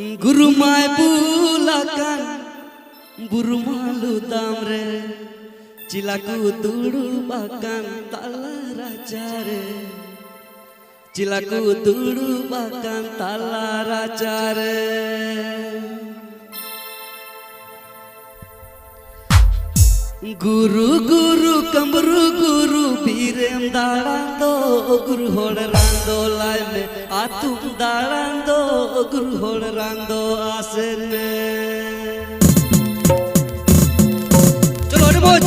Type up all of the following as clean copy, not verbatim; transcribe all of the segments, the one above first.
Gurumai bulakan burumalu damre cilaku tudu bakan tala racare cilaku tudu bakan tala racare guru guru kambru guru birem dalando guru hol rando laime atum dalando guru hol rando asene chalo re boj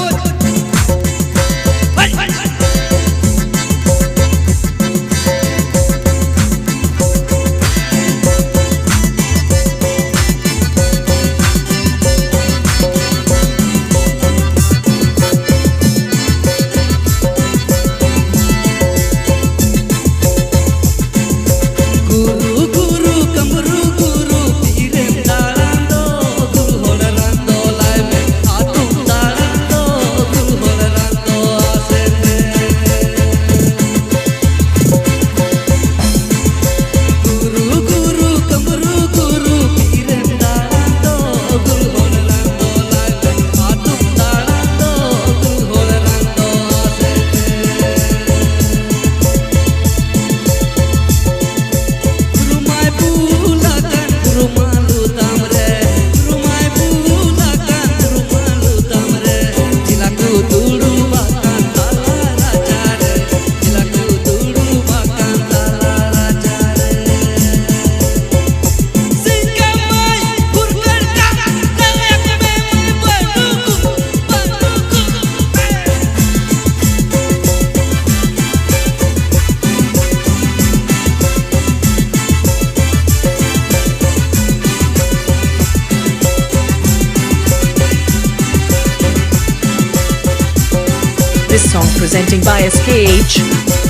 This song presenting by SKH.